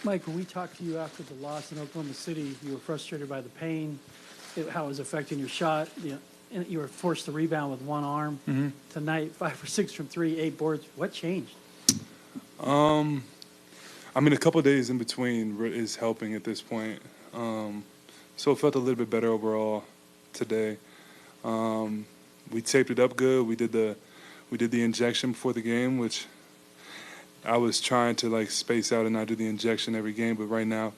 Mike, when we talked to you after the loss in Oklahoma City, you were frustrated by the pain, how it was affecting your shot. And you were forced to rebound with one arm. Mm-hmm. Tonight, 5 for 6 from 3, 8 boards. What changed? I mean, a couple of days in between is helping at this point. So it felt a little bit better overall today. We taped it up good. We did the injection before the game, which I was trying to like space out and not do the injection every game. But right now,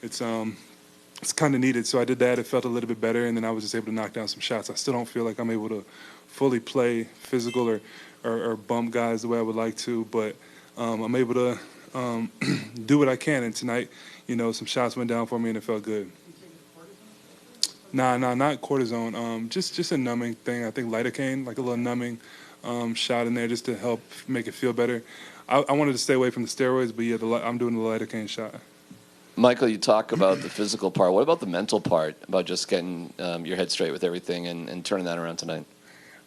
it's kind of needed. So I did that. It felt a little bit better, and then I was just able to knock down some shots. I still don't feel like I'm able to fully play physical or bump guys the way I would like to, but I'm able to do what I can. And tonight, some shots went down for me, and it felt good. Nah, not cortisone. Just a numbing thing. I think lidocaine, like a little numbing shot in there just to help make it feel better. I wanted to stay away from the steroids, but yeah, I'm doing the lidocaine shot. Michael, you talk about the physical part. What about the mental part, about just getting your head straight with everything and turning that around tonight?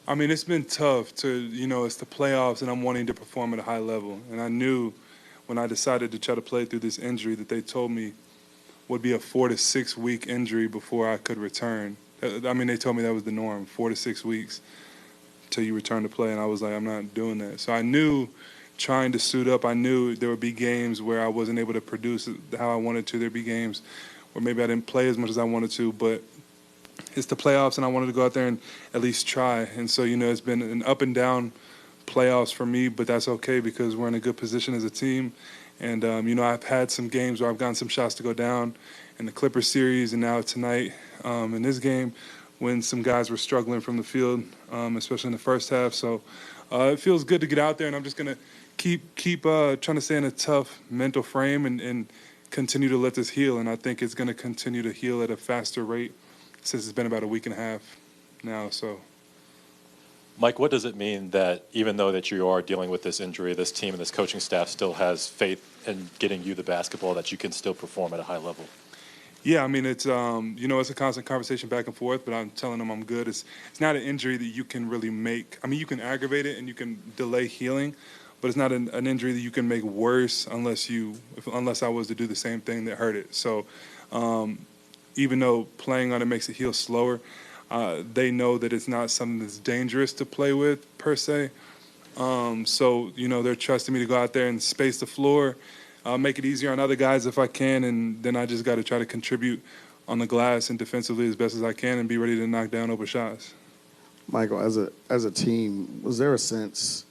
I mean, it's been tough to, it's the playoffs and I'm wanting to perform at a high level. And I knew when I decided to try to play through this injury that they told me would be a 4 to 6 week injury before I could return. I mean, they told me that was the norm, 4 to 6 weeks till you return to play. And I was like, I'm not doing that. So I knew trying to suit up, I knew there would be games where I wasn't able to produce how I wanted to. There'd be games where maybe I didn't play as much as I wanted to, but it's the playoffs and I wanted to go out there and at least try. And so, it's been an up and down playoffs for me, but that's okay because we're in a good position as a team. And, I've had some games where I've gotten some shots to go down in the Clippers series and now tonight in this game when some guys were struggling from the field, especially in the first half. So it feels good to get out there, and I'm just going to keep trying to stay in a tough mental frame and continue to let this heal. And I think it's going to continue to heal at a faster rate since it's been about a week and a half now. So, Mike, what does it mean that even though that you are dealing with this injury, this team and this coaching staff still has faith in getting you the basketball that you can still perform at a high level? Yeah, I mean, it's it's a constant conversation back and forth, but I'm telling them I'm good. It's not an injury that you can really make. I mean, you can aggravate it and you can delay healing, but it's not an injury that you can make worse unless I was to do the same thing that hurt it. So even though playing on it makes it heal slower, they know that it's not something that's dangerous to play with per se. So, they're trusting me to go out there and space the floor, make it easier on other guys if I can, and then I just got to try to contribute on the glass and defensively as best as I can and be ready to knock down open shots. Michael, as a team, was there a sense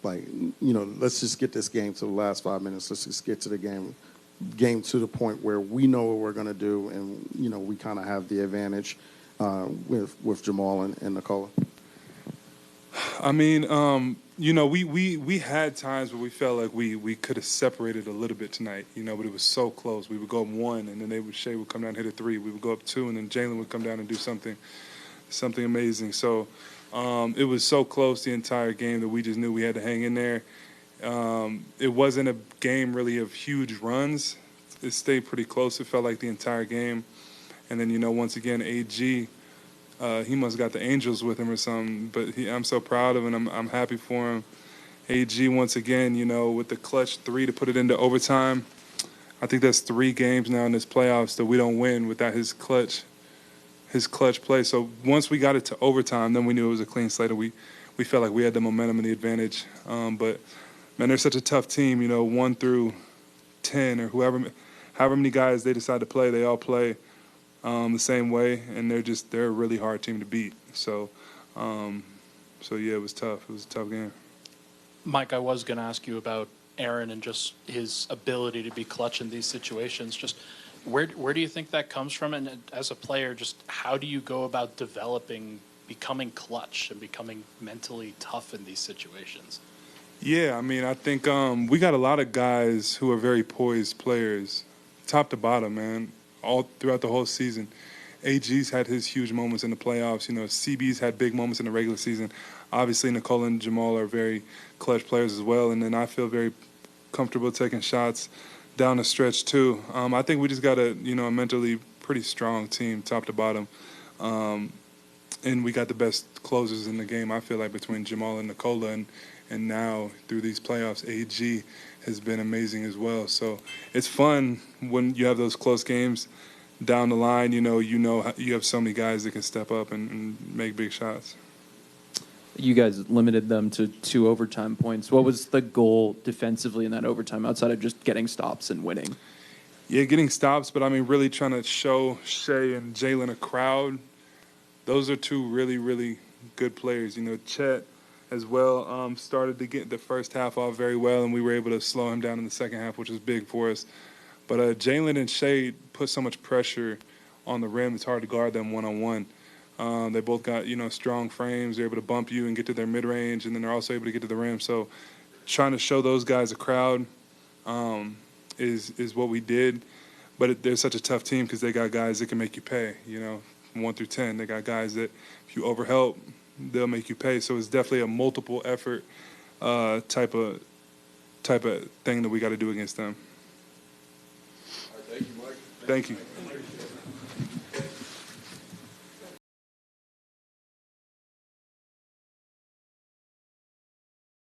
like, let's just get this game to the last 5 minutes. Let's just get to the game to the point where we know what we're going to do and, we kind of have the advantage with Jamal and Nikola? I mean, we had times where we felt like we could have separated a little bit tonight, but it was so close. We would go up 1, and then Shea would come down and hit a 3. We would go up 2, and then Jalen would come down and do something amazing. So it was so close the entire game that we just knew we had to hang in there. It wasn't a game really of huge runs. It stayed pretty close. It felt like the entire game. And then, once again, AG, he must have got the Angels with him or something. But I'm so proud of him. I'm happy for him. AG, once again, with the clutch 3 to put it into overtime. I think that's 3 games now in this playoffs that we don't win without his clutch play. So once we got it to overtime, then we knew it was a clean slate. And we felt like we had the momentum and the advantage. But, man, they're such a tough team, 1 through 10 or however many guys they decide to play, they all play the same way, and they're a really hard team to beat. So yeah, it was tough. It was a tough game. Mike, I was going to ask you about Aaron and just his ability to be clutch in these situations. Just where do you think that comes from? And as a player, just how do you go about becoming clutch and becoming mentally tough in these situations? Yeah, I mean, I think we got a lot of guys who are very poised players, top to bottom, man, all throughout the whole season. AG's had his huge moments in the playoffs. CB's had big moments in the regular season. Obviously, Nicole and Jamal are very clutch players as well, and then I feel very comfortable taking shots down the stretch too. I think we just got a mentally pretty strong team, top to bottom, and we got the best closers in the game. I feel like between Jamal and Nikola, and And now through these playoffs, AG has been amazing as well. So it's fun when you have those close games down the line. You have so many guys that can step up and make big shots. You guys limited them to 2 overtime points. What was the goal defensively in that overtime outside of just getting stops and winning? Yeah, getting stops, but I mean, really trying to show Shea and Jalen a crowd. Those are 2 really, really good players. Chet as well started to get the first half off very well, and we were able to slow him down in the second half, which was big for us. But Jalen and Shea put so much pressure on the rim, it's hard to guard them one-on-one. They both got, strong frames. They're able to bump you and get to their mid-range, and then they're also able to get to the rim. So trying to show those guys a crowd is what we did. But they're such a tough team because they got guys that can make you pay, 1 through 10. They got guys that if you overhelp, they'll make you pay. So it's definitely a multiple effort type of thing that we got to do against them. All right, thank you, Mike. Thank you.